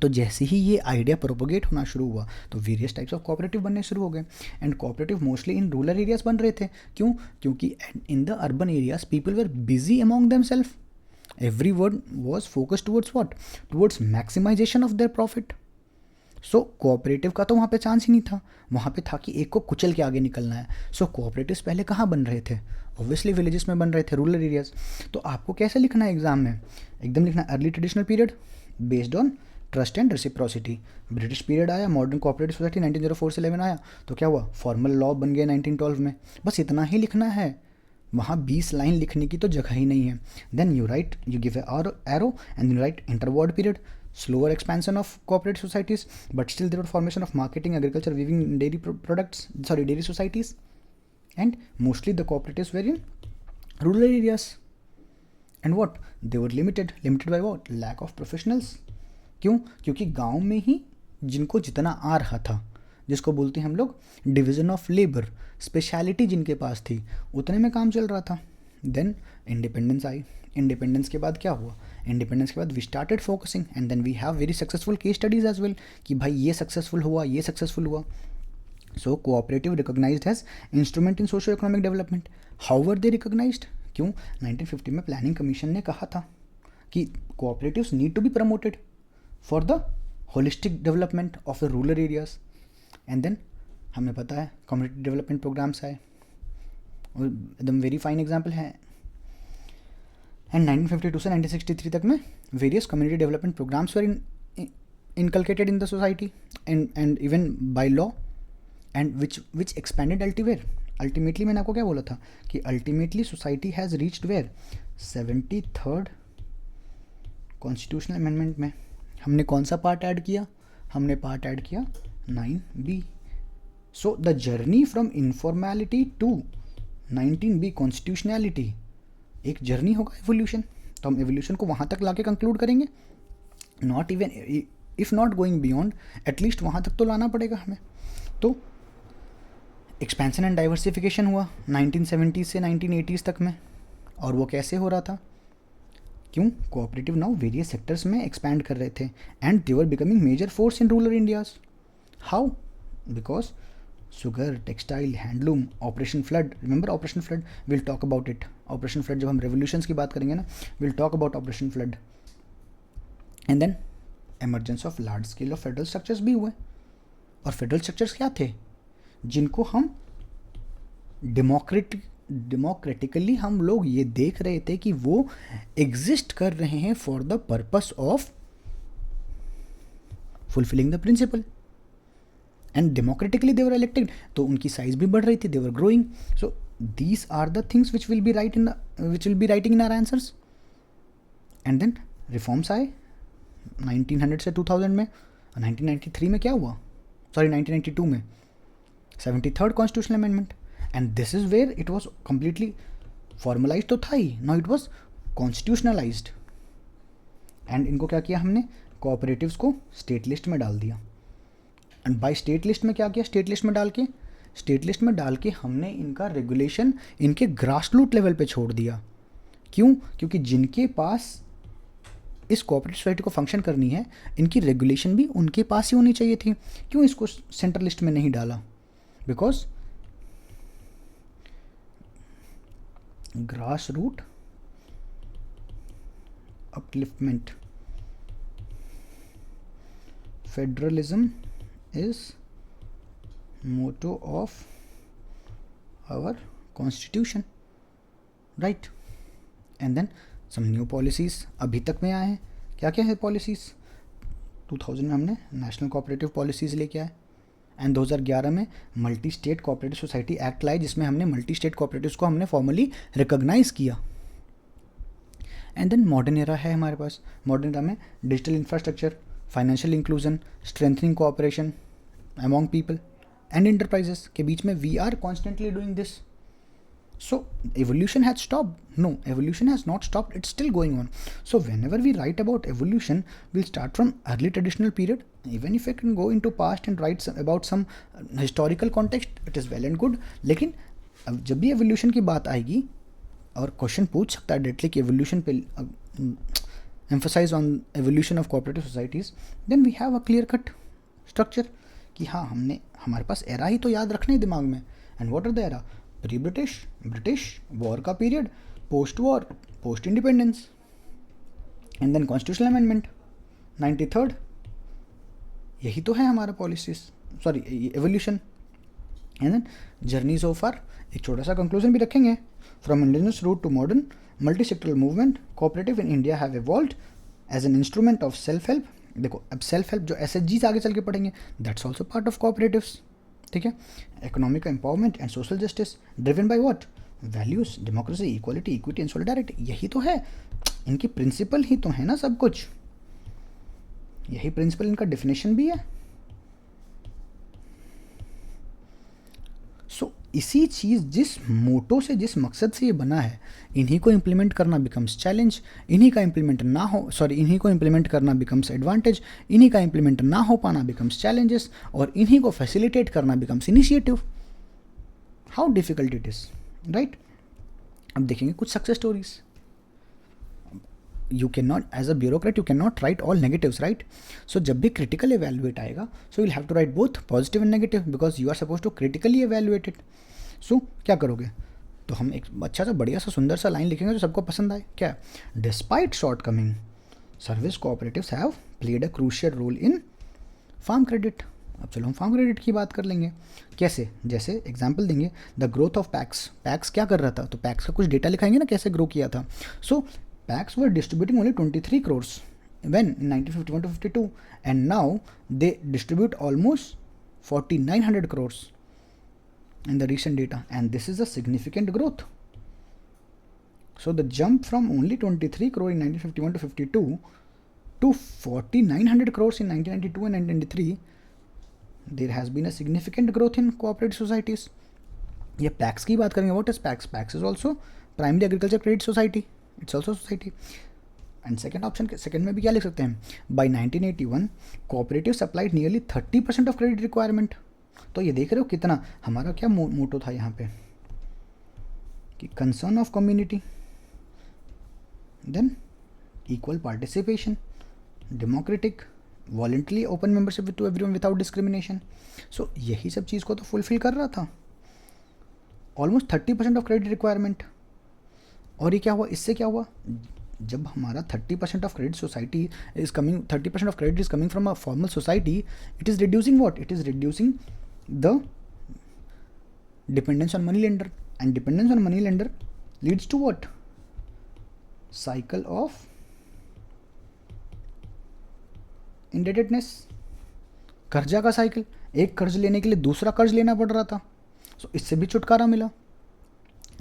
तो जैसे ही ये आइडिया प्रोपोगेट होना शुरू हुआ तो वेरियस टाइप्स ऑफ कोऑपरेटिव बनने शुरू हो गए। And cooperative mostly in rural areas बन रहे थे। क्यों? क्योंकि in the urban areas people were busy among them self, every one was focused towards what? Towards maximisation of their profit. So cooperative का तो वहाँ पे चांस ही नहीं था, वहाँ पे था कि एक को कुचल के आगे निकलना है। सो कोऑपरेटिव्स पहले कहाँ बन रहे थे? ऑब्वियसली विलेजेस में बन रहे थे, रूरल एरियाज। तो आपको कैसे लिखना है एग्जाम में? एकदम लिखना early traditional period based on trust and reciprocity. British period आया, मॉडर्न कोऑपरेटिव सोसाइटी 1904 से 11 आया, तो क्या हुआ? फॉर्मल लॉ बन गया 1912 में। बस इतना ही लिखना है, वहाँ 20 लाइन लिखने की तो जगह ही नहीं है। Then you write, you give a arrow and you write interwar period, slower expansion of cooperative societies, but still there were formation of marketing, agriculture, weaving, dairy societies, and mostly the cooperatives were in rural areas. And what? They were limited by what? Lack of professionals. क्यों? क्योंकि गांव में ही जिनको जितना आ रहा था, जिसको बोलते हैं हम लोग डिवीज़न ऑफ लेबर, स्पेशलिटी जिनके पास थी, उतने में काम चल रहा था। देन इंडिपेंडेंस आई। इंडिपेंडेंस के बाद क्या हुआ? इंडिपेंडेंस के बाद we started focusing and then we have very successful case studies as well कि भाई ये सक्सेसफुल हुआ, ये सक्सेसफुल हुआ। So cooperative recognised as instrument in socio economic development. How were they recognised? क्यों? 1950 में प्लानिंग कमीशन ने कहा था कि cooperatives need to be promoted for the holistic development of the rural areas. And then हमें पता है कम्युनिटी डेवलपमेंट प्रोग्राम्स आए, और एकदम वेरी फाइन एग्जाम्पल है। एंड 1952 से 1963 तक में various community development programmes were inculcated in the society and even by law and which expanded ultimately मैंने आपको क्या बोला था कि ultimately society has reached where 73rd constitutional amendment में हमने कौन सा पार्ट ऐड किया? हमने पार्ट ऐड किया 9B, so the journey from informality to 19B constitutionality एक जर्नी होगा एवोल्यूशन, तो हम एवोल्यूशन को वहाँ तक लाके कंक्लूड करेंगे, not even if not going beyond, at least वहाँ तक तो लाना पड़ेगा हमें। तो एक्सपेंशन एंड डाइवर्सिफिकेशन हुआ 1970 से 1980s तक में, और वो कैसे हो रहा था, क्यों, कोऑपरेटिव नाउ वेरियस सेक्टर्स में एक्सपैंड कर रहे थे and they were becoming major force in rural Indias. How, because sugar, textile, handloom, operation flood, remember operation flood, will talk about it. Operation flood जब हम रेवोल्यूशंस की बात करेंगे ना, will talk about operation flood. And then emergence of large scale of federal structures भी हुए, और federal structures क्या थे, जिनको हम डेमोक्रेटिकली हम लोग ये देख रहे थे कि वो एग्जिस्ट कर रहे हैं for the purpose of fulfilling the principle, and democratically they were elected, तो उनकी साइज भी बढ़ रही थी, they were growing. So these are the things which will be writing in our answers. And then reforms आए 1900 से 2000 में, 1993 में क्या हुआ, सॉरी 1992 में 73rd constitutional amendment, and this is where it was completely formalise तो था ही, now it was constitutionalised. And इनको क्या किया हमने, कोऑपरेटिव्स को स्टेट लिस्ट में डाल दिया। एंड बाय स्टेट लिस्ट में क्या किया, स्टेट लिस्ट में डाल के हमने इनका रेगुलेशन इनके ग्रासरूट लेवल पे छोड़ दिया। क्यों, क्योंकि जिनके पास इस कोऑपरेटिव सोसाइटी को फंक्शन करनी है, इनकी रेगुलेशन भी उनके पास ही होनी चाहिए थी। क्यों इसको सेंट्रल लिस्ट में नहीं डाला, because grass root upliftment, federalism is motto of our constitution, right? And then some new policies अभी तक में आए हैं। क्या क्या है पॉलिसीज़, 2000 में हमने नेशनल कोऑपरेटिव पॉलिसीज़ लेके आए, एंड 2011 में multi state cooperative society act लाए, जिसमें हमने मल्टी स्टेट कोऑपरेटिव्स को हमने फॉर्मली रिकॉग्नाइज किया। एंड देन मॉडर्न एरा है हमारे पास, मॉडर्न एरा में digital infrastructure, financial inclusion, strengthening cooperation among people and enterprises के बीच में we are constantly doing this. So evolution has stopped? No, evolution has not stopped, it's still going on. So whenever we write about evolution, we'll start from early traditional period, even if I can go into past and write about some historical context, it is well and good. लेकिन अब जब भी evolution की बात आएगी और question पूछ सकता है डायरेक्टली कि evolution पे emphasize on evolution of cooperative societies, then we have a clear cut structure कि हाँ, हमने हमारे पास एरा ही तो याद रखना है दिमाग में। And what are the era, pre British, British war का period, post war, post independence, and then constitutional amendment 93rd, यही तो है हमारा policies, sorry evolution. And then journey so far, एक छोटा सा कंक्लूजन भी रखेंगे, from indigenous root to modern multi sectoral movement, cooperative in India have evolved as an instrument of self help. देखो अब सेल्फ हेल्प जो SHG से आगे चल के पढ़ेंगे, that's also part of cooperatives, ठीक है। Economic empowerment and social justice driven by what, values, democracy, equality, equity and solidarity, यही तो है इनकी प्रिंसिपल ही तो है ना सब कुछ, यही प्रिंसिपल इनका डेफिनेशन भी है। सो इसी चीज़, जिस मोटो से, जिस मकसद से ये बना है, इन्हीं को इम्प्लीमेंट करना बिकम्स चैलेंज, इन्हीं का इम्प्लीमेंट ना हो, सॉरी इन्हीं को इम्प्लीमेंट करना बिकम्स एडवांटेज, इन्हीं का इम्प्लीमेंट ना हो पाना बिकम्स चैलेंजेस, और इन्हीं को फैसिलिटेट करना becomes initiative. How difficult it is, right. अब देखेंगे कुछ success stories. You can not, as a bureaucrat you can not write all negatives, right. So जब भी क्रिटिकल एवेल्युएट आएगा, so will have to write both positive and negative, because you are suppose to critically evaluate it. So क्या करोगे, तो हम एक अच्छा सा बढ़िया सा सुंदर सा लाइन लिखेंगे जो सबको पसंद आए। क्या, despite short coming service cooperatives have played a crucial role in farm credit. अब चलो हम फार्म क्रेडिट की बात कर लेंगे। कैसे, जैसे एग्जांपल देंगे, the growth of PACS. PACS क्या कर रहा था, तो पैक्स का कुछ डेटा लिखाएंगे ना, कैसे ग्रो किया था। So PACS were distributing only 23 crores when in 1951 to 52, and now they distribute almost 4900 crores in the recent data, and this is a significant growth. So the jump from only 23 crore in 1951 to 52 to 4900 crores in 1992 and 1993, there has been a significant growth in cooperative societies. ये PACS की बात करेंगे, what is PACS? PACS is also primary agriculture credit society, it's also society. And second option के second में भी क्या लिख सकते हैं? By 1981 cooperative supplied nearly 30% of credit requirement. तो ये देख रहे हो कितना हमारा क्या मोटो था यहाँ पे कि concern of community, then equal participation, democratic, voluntary open membership to everyone without discrimination. So यही सब चीज़ को तो फुलफिल कर रहा था। Almost 30% of credit requirement. और ये क्या हुआ, इससे क्या हुआ? जब हमारा 30% of credit society is coming, 30% of credit is coming from a formal society, it is reducing what? It is reducing the dependence on money lender, and dependence on money lender leads to what? Cycle of indebtedness, कर्जा का cycle. एक कर्ज लेने के लिए दूसरा कर्ज लेना पड़ रहा था, सो इससे भी छुटकारा मिला।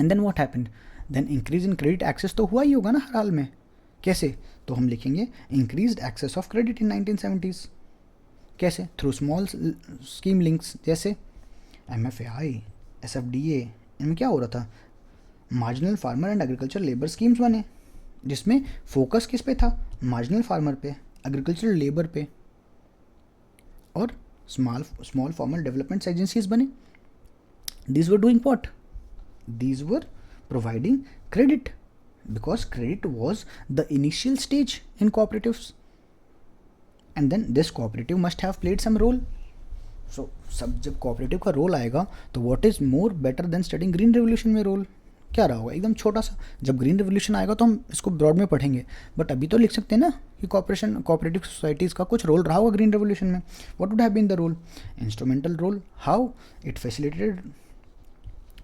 And then what happened? Then increase in credit access तो हुआ ही होगा ना हर हाल में। कैसे? तो हम लिखेंगे increased access of credit in 1970s। कैसे? थ्रू स्मॉल स्कीम लिंक्स, जैसे MFI, SFDA। इनमें क्या हो रहा था? Marginal farmer and agriculture labour schemes बने, जिसमें फोकस किस पे था? मार्जिनल फार्मर पे, एग्रीकल्चर लेबर पे। और स्मॉल फार्मर डेवलपमेंट एजेंसीज बने। These were doing what? These were providing credit, because credit was the initial stage in cooperatives, and then this cooperative must have played some role. So सब जब cooperative का role आएगा तो what is more better than studying green revolution में role क्या रहा होगा? एकदम छोटा सा। जब ग्रीन रेवोल्यूशन आएगा तो हम इसको ब्रॉड में पढ़ेंगे, बट अभी तो लिख सकते हैं ना कि कोऑपरेटिव सोसाइटीज़ का कुछ रोल रहा होगा ग्रीन रेवोल्यूशन में। What would have been the role? Instrumental role. How? It facilitated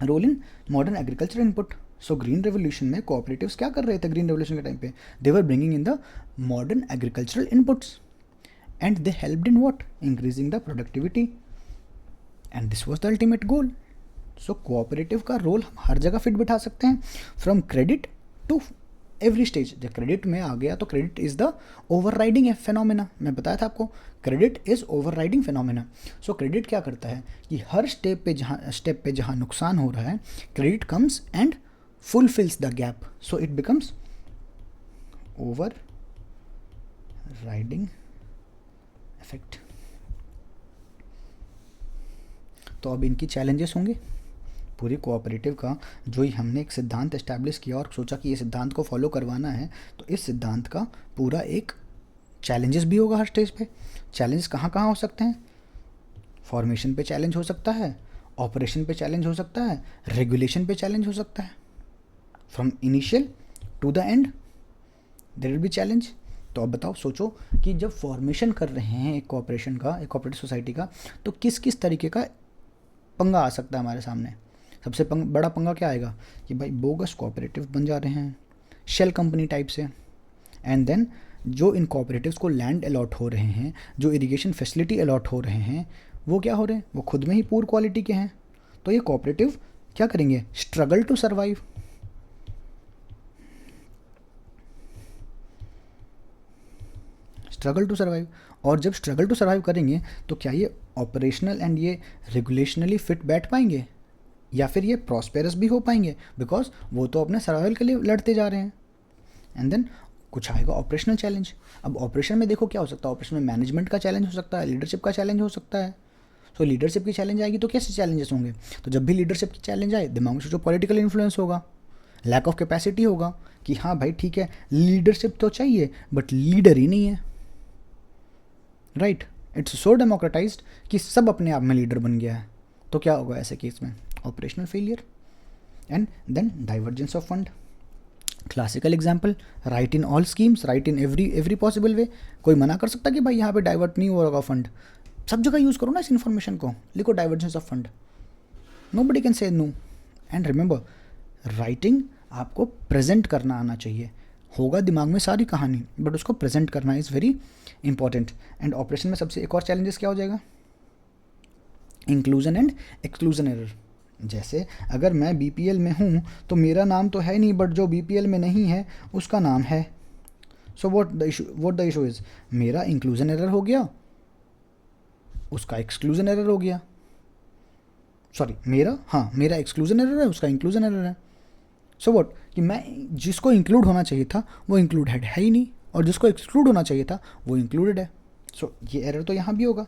role in modern agriculture input. So green revolution में कोऑपरेटिव्स क्या कर रहे थे ग्रीन रेवोल्यूशन के टाइम पे? They were bringing in the modern agricultural inputs, and they helped in what? Increasing the productivity, and this was the ultimate goal. So cooperative का role हम हर जगह फिट बिठा सकते हैं, from credit to every stage. जब credit में आ गया तो credit is the overriding phenomena. मैं बताया था आपको, credit is overriding phenomena. So credit क्या करता है कि हर स्टेप पे जहाँ नुकसान हो रहा है, credit comes and fulfils the gap, so it becomes over riding effect. तो अब इनकी चैलेंजेस होंगे पूरी कोऑपरेटिव का। जो ही हमने एक सिद्धांत एस्टैब्लिश किया और सोचा कि ये सिद्धांत को फॉलो करवाना है, तो इस सिद्धांत का पूरा एक चैलेंजेस भी होगा हर स्टेज पे। चैलेंज कहाँ कहाँ हो सकते हैं? फॉर्मेशन पे चैलेंज हो सकता है, ऑपरेशन पे चैलेंज हो सकता है, रेगुलेशन पे चैलेंज हो सकता है। From initial to the end there will be challenge. तो अब बताओ, सोचो कि जब फॉर्मेशन कर रहे हैं एक कॉर्पोरेशन का, एक कोऑपरेटिव सोसाइटी का, तो किस किस तरीके का पंगा आ सकता है हमारे सामने। सबसे बड़ा पंगा क्या आएगा कि भाई बोगस कोऑपरेटिव बन जा रहे हैं, शेल कंपनी टाइप से। एंड देन जो इन कोऑपरेटिव्स को लैंड अलॉट हो रहे हैं, जो इरिगेशन फैसिलिटी अलॉट हो रहे हैं, वो क्या हो रहे हैं? वो खुद में ही पुअर क्वालिटी के हैं। तो ये कोऑपरेटिव क्या करेंगे? Struggle to survive. Struggle to survive. और जब स्ट्रगल टू सर्वाइव करेंगे तो क्या ये ऑपरेशनल एंड ये रेगुलेशनली फिट बैठ पाएंगे, या फिर ये प्रॉस्पेरस भी हो पाएंगे? बिकॉज वो तो अपने सर्वाइवल के लिए लड़ते जा रहे हैं। एंड देन कुछ आएगा ऑपरेशनल चैलेंज। अब ऑपरेशन में देखो क्या हो सकता है? ऑपरेशन में मैनेजमेंट का चैलेंज हो सकता है, लीडरशिप का चैलेंज हो सकता है। सो लीडरशिप की चैलेंज आएगी तो कैसे चैलेंजेस होंगे? तो जब भी लीडरशिप की चैलेंज आए, दिमाग में सोचो पॉलिटिकल इन्फ्लुएंस होगा, लैक ऑफ कैपेसिटी होगा कि हाँ भाई ठीक है लीडरशिप तो चाहिए बट लीडर ही नहीं है, राइट? इट्स सो डेमोक्रेटाइज्ड कि सब अपने आप में लीडर बन गया है। तो क्या होगा ऐसे केस में? Operational failure. And then divergence of fund. Classical example, right in all schemes, right in every possible way. कोई मना कर सकता कि भाई यहाँ पे डाइवर्ट नहीं हो रहा फंड? सब जगह यूज़ करो ना इस इन्फॉर्मेशन को, लिखो divergence of fund. Nobody can say no. And remember, writing आपको प्रेजेंट करना आना चाहिए। होगा दिमाग में सारी कहानी बट उसको प्रेजेंट करना is very important. And operation में सबसे एक और चैलेंजेस क्या हो जाएगा? Inclusion and exclusion error. जैसे अगर मैं BPL में हूँ तो मेरा नाम तो है नहीं, बट जो BPL में नहीं है उसका नाम है। So what the issue is, मेरा इंक्लूजन एरर हो गया उसका एक्सक्लूजन एरर हो गया, सॉरी मेरा एक्सक्लूजन एरर है, उसका इंक्लूजन एरर है। सो व्हाट, कि मैं जिसको इंक्लूड होना चाहिए था वो इंक्लूडेड है ही नहीं, और जिसको एक्सक्लूड होना चाहिए था वो इंक्लूडेड है। सो ये एरर तो यहाँ भी होगा।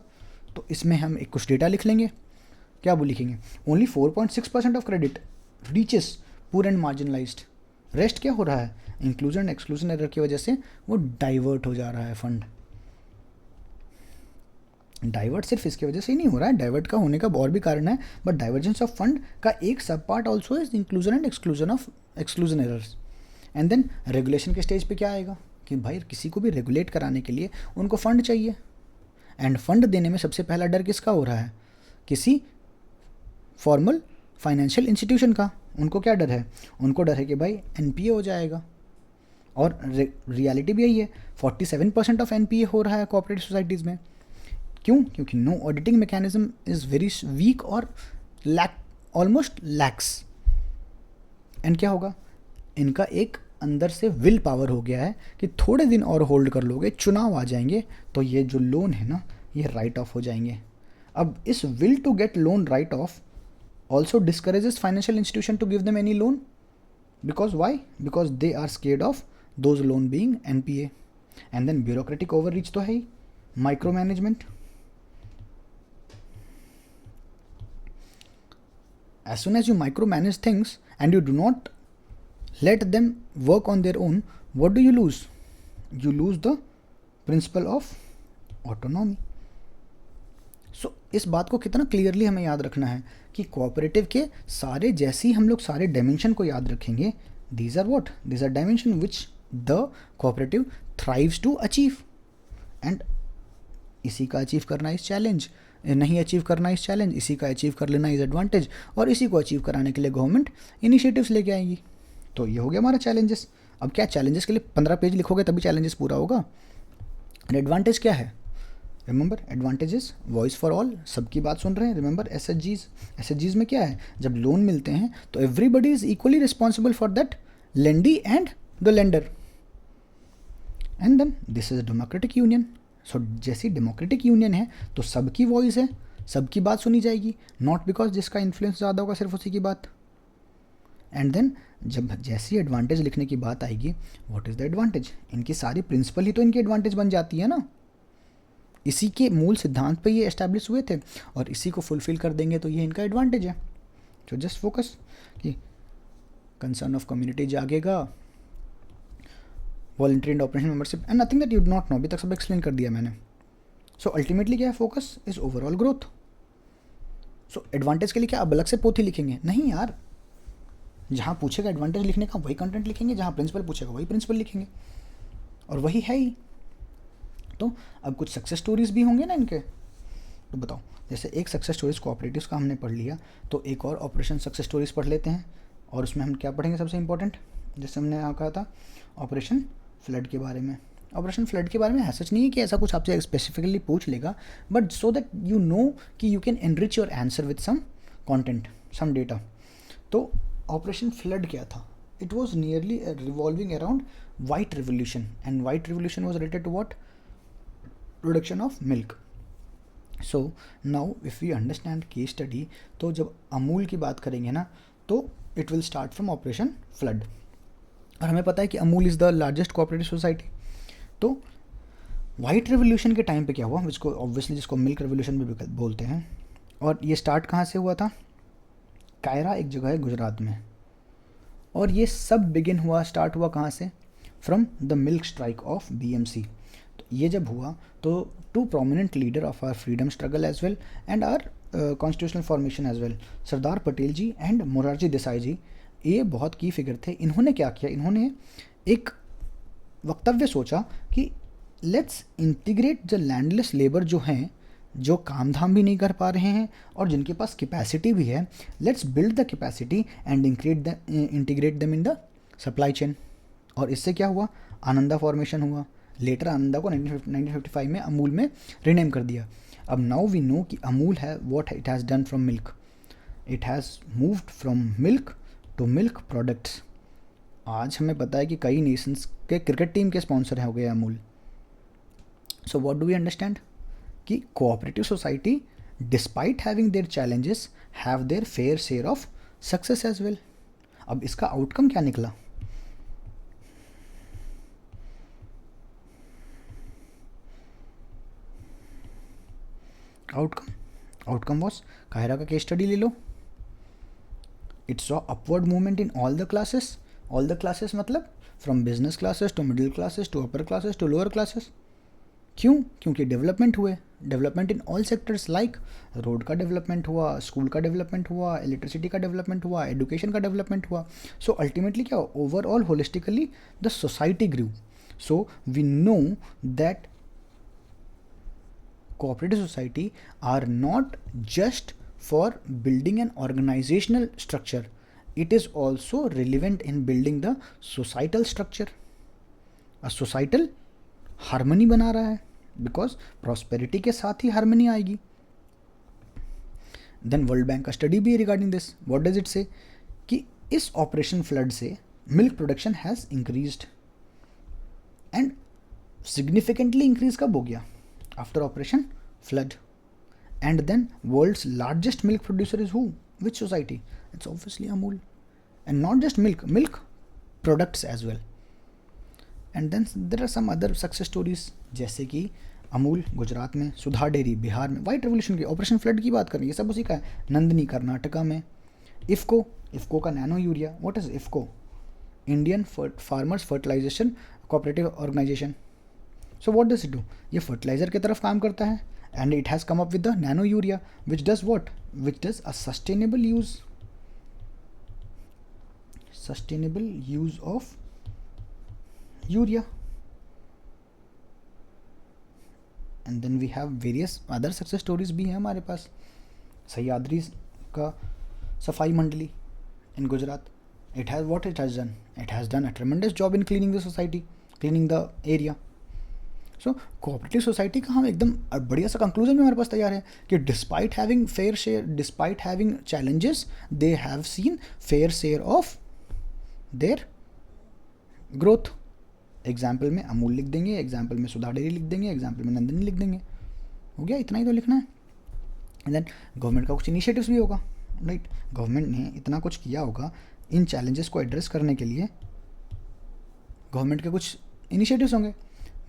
तो इसमें हम एक कुछ डेटा लिख लेंगे। क्या वो लिखेंगे, only 4.6% of credit reaches poor and marginalised. Rest क्या हो रहा है, इंक्लूजन एक्सक्लूजन एरर की वजह से वो डाइवर्ट हो जा रहा है फंड। डाइवर्ट सिर्फ इसकी वजह से ही नहीं हो रहा है, डाइवर्ट का होने का और भी कारण है, बट डाइवर्जेंस ऑफ फंड का एक sub part also is inclusion and exclusion of exclusion errors. And then regulation के स्टेज पे क्या आएगा कि भाई किसी को भी रेगुलेट कराने के लिए उनको फंड चाहिए, एंड फंड देने में सबसे पहला डर किसका हो रहा है, किसी फॉर्मल फाइनेंशियल इंस्टीट्यूशन का। उनको क्या डर है, उनको डर है कि भाई एनपीए हो जाएगा, और रियलिटी भी यही है, 47% ऑफ एनपीए हो रहा है कोऑपरेटिव सोसाइटीज़ में। क्यों, क्योंकि no auditing mechanism is very weak और लैक ऑलमोस्ट लैक्स। एंड क्या होगा, इनका एक अंदर से विल पावर हो गया है कि थोड़े दिन और होल्ड कर लोगे, चुनाव आ जाएंगे तो ये जो लोन है ना ये राइट ऑफ हो जाएंगे। अब इस will to get loan write off also discourages financial institution to give them any loan, because why, because they are scared of those loan being NPA. And then bureaucratic overreach तो है ही, micro management। As soon as you micromanage things and you do not let them work on their own, what do you lose, you lose the principle of autonomy। सो इस बात को कितना clearly हमें याद रखना है कि कोऑपरेटिव के सारे, जैसे ही हम लोग सारे डायमेंशन को याद रखेंगे, these are what, these are dimension which the cooperative thrives to achieve. And इसी का अचीव करना इस चैलेंज, नहीं अचीव करना इस चैलेंज, इसी का अचीव कर लेना इज एडवांटेज, और इसी को अचीव कराने के लिए गवर्नमेंट इनिशिएटिव्स लेके आएंगी। तो ये हो गया हमारा चैलेंजेस। अब क्या चैलेंजेस के लिए 15 पेज लिखोगे तभी चैलेंजेस पूरा होगा। एडवांटेज क्या है, remember advantages, voice for all, सबकी बात सुन रहे हैं। रिमेंबर एसएचजीज में क्या है, जब लोन मिलते हैं तो everybody is equally responsible for that lendee and the lender. And then this is democratic union. So जैसी डेमोक्रेटिक यूनियन है तो सबकी वॉइस है, सबकी बात सुनी जाएगी, नॉट बिकॉज जिसका इन्फ्लुएंस ज़्यादा होगा सिर्फ उसी की बात। एंड देन जब जैसी एडवांटेज लिखने की बात आएगी, व्हाट इज़ द एडवांटेज, इनकी सारी प्रिंसिपल ही तो इनकी एडवांटेज बन जाती है ना। इसी के मूल सिद्धांत पे ये एस्टैब्लिश हुए थे, और इसी को फुलफिल कर देंगे तो ये इनका एडवांटेज है। तो जस्ट फोकस कि कंसर्न ऑफ कम्युनिटी जागेगा, voluntary and operation membership and nothing that you do not know, अभी तक सब एक्सप्लेन कर दिया मैंने। सो अल्टीमेटली क्या है, focus is overall growth. So advantage के लिए क्या अब अलग से पोथी लिखेंगे, नहीं यार, जहाँ पूछेगा एडवांटेज लिखने का वही कंटेंट लिखेंगे, जहाँ प्रिंसिपल पूछेगा वही प्रिंसिपल लिखेंगे, और वही है ही। तो अब कुछ सक्सेस स्टोरीज भी होंगे ना इनके, तो बताओ, जैसे एक सक्सेस स्टोरीज कोऑपरेटिव्स का हमने पढ़ लिया, तो एक और ऑपरेशन सक्सेस स्टोरीज पढ़ लेते हैं। और उसमें हम क्या पढ़ेंगे सबसे इंपॉर्टेंट, जैसे हमने यहाँ कहा था ऑपरेशन फ्लड के बारे में। ऑपरेशन फ्लड के बारे में है सच नहीं है कि ऐसा कुछ आपसे स्पेसिफिकली पूछ लेगा, but so that you know कि you can enrich your answer with some content, some data. तो ऑपरेशन फ्लड क्या था, it was nearly revolving around white revolution, and white revolution was related to what, production of milk. So now if you understand case study, तो जब अमूल की बात करेंगे ना तो it will start from operation flood, और हमें पता है कि Amul is the largest cooperative society. तो वाइट रिवोल्यूशन के टाइम पे क्या हुआ, जिसको ऑब्वियसली जिसको मिल्क रिवोल्यूशन भी बोलते हैं, और ये स्टार्ट कहाँ से हुआ था, कायरा एक जगह है गुजरात में, और ये सब बिगिन हुआ, स्टार्ट हुआ कहाँ से, from the milk strike of BMC. ये जब हुआ तो two prominent leader of our freedom struggle as well and our constitutional formation as well, Sardar Patel ji and Morarji Desai ji, ये बहुत की फिगर थे। इन्होंने क्या किया, इन्होंने एक वक्तव्य सोचा कि let's integrate the landless labour जो हैं, जो काम धाम भी नहीं कर पा रहे हैं और जिनके पास कैपेसिटी भी है, let's build the capacity and integrate दम इन द सप्लाई चेन। और इससे क्या हुआ, आनंदा फॉर्मेशन हुआ। लेटर आनंदा को 1955 में अमूल में रीनेम कर दिया। अब नाउ वी नो कि अमूल है what it has done from milk, it has moved from milk to milk products. आज हमें पता है कि कई नेशंस के क्रिकेट टीम के स्पॉन्सर हो गए Amul. So what do we understand, कि cooperative society despite having their challenges have their fair share of success as well. अब इसका आउटकम क्या निकला? आउटकम वॉज, कायरा का केस स्टडी ले लो, it saw upward movement in all the classes मतलब from business classes to middle classes to upper classes to lower classes. क्यों? क्योंकि डेवलपमेंट हुए, development in all sectors, like road का development हुआ, school का development हुआ, इलेक्ट्रिसिटी का development हुआ, एजुकेशन का डेवलपमेंट हुआ। सो अल्टीमेटली क्या, overall holistically the society grew. So we know that cooperative society are not just for building an organizational structure, it is also relevant in building the societal structure, a societal harmony बना रहा है, because prosperity के साथ ही harmony आएगी। Then world bank का study भी regarding this, what does it से, कि इस ऑपरेशन फ्लड से milk production has increased and significantly increase कब हो गया? After operation flood. And then world's largest milk producer is who? Which society? It's obviously Amul. And not just milk products as well. And then there are some other success stories, जैसे कि अमूल गुजरात में, सुधा dairy Bihar में, white revolution की, operation flood की बात कर रही है, सब उसी का है। नंदनी कर्नाटका में, इफ्को का nano urea, what is IFFCO? Indian farmers fertilisation cooperative organisation. So what does it do? ये फर्टिलाइजर की तरफ काम करता है, and it has come up with the nano urea which does what? Which does a sustainable use of urea. And then we have various other success stories भी हैं हमारे पास। सह्याद्री का सफाई मंडली in Gujarat, it has done a tremendous job in cleaning the society, cleaning the area. So cooperative society का हम एकदम बढ़िया सा कंक्लूजन भी हमारे पास तैयार है कि despite having fair share, despite having challenges, they have seen fair share of their growth. Example में अमूल लिख देंगे, एग्जाम्पल में सुधा डेयरी लिख देंगे, एग्जाम्पल में नंदिनी लिख देंगे, हो गया, इतना ही तो लिखना है। एंड देन गवर्नमेंट का कुछ इनिशिएटिव्स भी होगा, राइट? गवर्नमेंट ने इतना कुछ किया होगा इन चैलेंजेस को एड्रेस करने के लिए, गवर्नमेंट के कुछ इनिशिएटिव्स होंगे,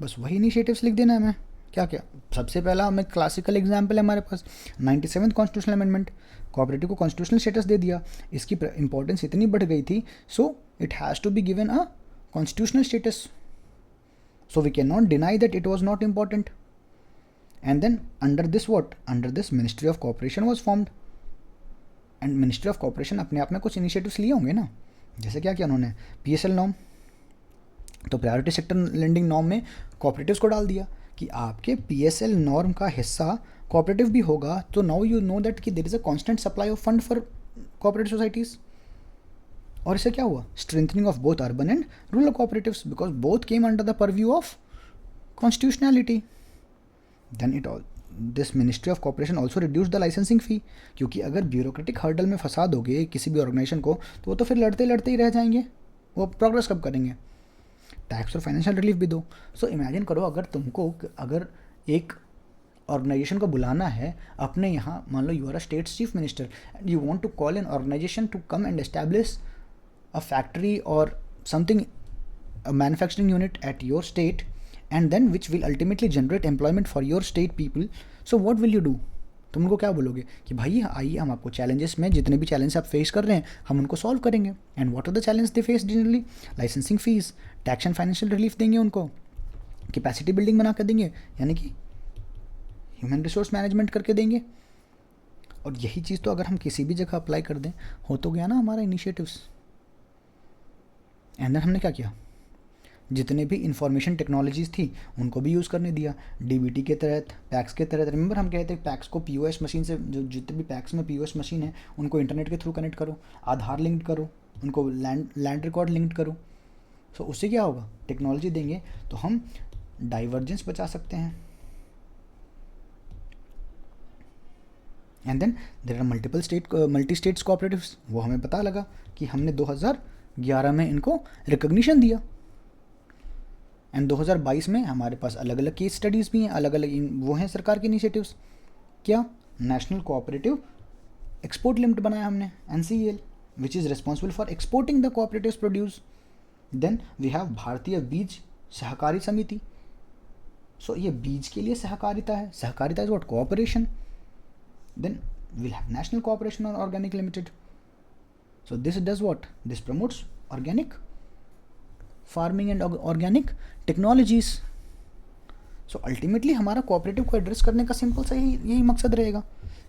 बस वही इनिशिएटिव्स लिख देना है हमें। क्या क्या? सबसे पहला हमें क्लासिकल एग्जाम्पल है हमारे पास 97th कॉन्स्टिट्यूशनल अमेंडमेंट, कोऑपरेटिव को कॉन्स्टिट्यूशनल स्टेटस दे दिया, इसकी इंपॉर्टेंस इतनी बढ़ गई थी, so it has to be given a constitutional status, so we can not deny that it was not important. And then under this ministry of cooperation was formed, and ministry of cooperation अपने आप में कुछ initiatives लिए होंगे ना, जैसे क्या किया उन्होंने? PSL नॉर्म, तो प्रायोरिटी सेक्टर लेंडिंग नॉर्म में कोऑपरेटिव्स को डाल दिया कि आपके PSL नॉर्म का हिस्सा कोऑपरेटिव भी होगा, तो नाउ यू नो दैट कि there is a constant supply of fund for cooperative societies. और इससे क्या हुआ? Strengthening of both urban and rural cooperatives, because both came under the purview of constitutionality. Then this ministry of cooperation also reduce the licensing fee, क्योंकि अगर bureaucratic hurdle में फंसा दोगे किसी भी ऑर्गेनाइजेशन को, तो वो तो फिर लड़ते ही रह जाएंगे, वो प्रोग्रेस कब करेंगे? टैक्स और फाइनेंशियल रिलीफ भी दो। सो इमेजिन करो, अगर एक ऑर्गेनाइजेशन को बुलाना है अपने यहाँ, मान लो you are a state chief minister and you want to call an organisation to come and establish a factory or something, a manufacturing unit at your state, and then which will ultimately generate employment for your state people. So what will you do? तुम उनको क्या बोलोगे कि भाई आइए हम आपको challenges में, जितने भी चैलेंज आप फेस कर रहे हैं हम उनको सॉल्व करेंगे। And what are the challenge they face generally? Licensing fees, tax and financial relief देंगे उनको, कैपेसिटी बिल्डिंग बना कर देंगे, यानी कि ह्यूमन रिसोर्स मैनेजमेंट करके देंगे। और यही चीज़ तो अगर हम किसी भी जगह अप्लाई कर दें, हो तो गया ना हमारा इनिशिएटिव्स। एंड देन हमने क्या किया? जितने भी इंफॉर्मेशन टेक्नोलॉजीज़ थी उनको भी यूज़ करने दिया, DBT के तहत, पैक्स के तहत। रिमेंबर हम कहते हैं पैक्स को POS मशीन से, जो जितने भी पैक्स में POS मशीन है उनको इंटरनेट के थ्रू कनेक्ट करो, आधार लिंक्ड करो, उनको लैंड रिकॉर्ड लिंक्ड करो। सो उससे क्या होगा? टेक्नोलॉजी देंगे तो हम डाइवर्जेंस बचा सकते हैं। And then there are multi states cooperatives, वो हमें पता लगा कि हमने 2011 में इनको रिकग्निशन दिया। एंड 2022 में हमारे पास अलग अलग केस स्टडीज़ भी हैं, अलग अलग वो हैं सरकार के इनिशिएटिव्स। क्या? नेशनल कोऑपरेटिव एक्सपोर्ट लिमिट बनाया हमने, NCEL, which is responsible for exporting the cooperatives produce. Then we have Bharatiya Beej सहकारी समिति। सो ये बीज के लिए सहकारिता है, सहकारिता is what? Cooperation. Then we'll have national cooperation on organic limited. So this does what? This promotes organic farming and organic technologies. So ultimately हमारा कोऑपरेटिव को एड्रेस करने का सिंपल सा यही मकसद रहेगा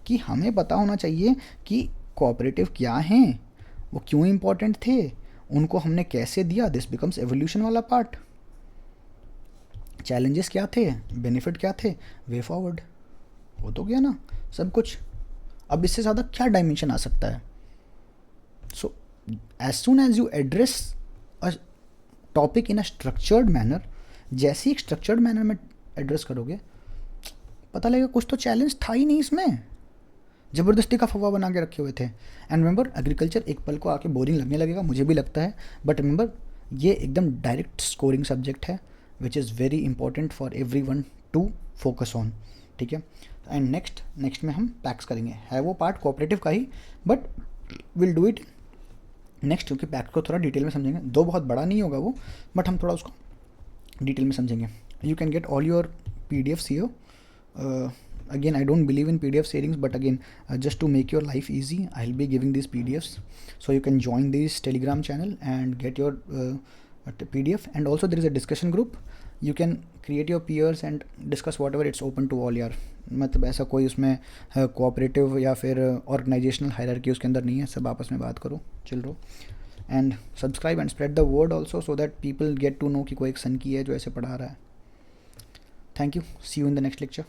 कि हमें पता होना चाहिए कि कोऑपरेटिव क्या हैं, वो क्यों इम्पोर्टेंट थे, उनको हमने कैसे दिया। दिस बिकम्स एवोल्यूशन वाला पार्ट। चैलेंजेस क्या थे, बेनिफिट क्या थे, वे फॉरवर्ड। हो तो गया ना सब कुछ। अब इससे ज़्यादा क्या डायमेंशन आ सकता है? So as soon as you address a topic in a structured manner, जैसे ही एक स्ट्रक्चर्ड मैनर में एड्रेस करोगे, पता लगेगा कुछ तो चैलेंज था ही नहीं इसमें, ज़बरदस्ती का फवा बना के रखे हुए थे। एंड रिमेंबर, एग्रीकल्चर एक पल को आके बोरिंग लगने लगेगा, मुझे भी लगता है, बट रिमेंबर ये एकदम डायरेक्ट स्कोरिंग सब्जेक्ट है which is very important for every one two focus on. ठीक है। एंड नेक्स्ट में हम पैक्स करेंगे, है वो पार्ट कोऑपरेटिव का ही, but will do it next, क्योंकि पैक्स को थोड़ा डिटेल में समझेंगे। दो बहुत बड़ा नहीं होगा वो, बट हम थोड़ा उसको डिटेल में समझेंगे। You can get all your PDFs here. Again, I don't believe in PDF sharings, but again, just to make your life easy, I'll be giving these PDFs, so you can join this Telegram channel and get your PDF. And also there is a discussion group, you can create your peers and discuss whatever, it's open to all यार। मतलब ऐसा कोई उसमें cooperative या फिर organisational hierarchy उसके अंदर नहीं है, सब आपस में बात करो, चिल रहो। And subscribe and spread the word also, so that people get to know कि कोई एक सन की है जो ऐसे पढ़ा रहा है। Thank you, see you in the next lecture.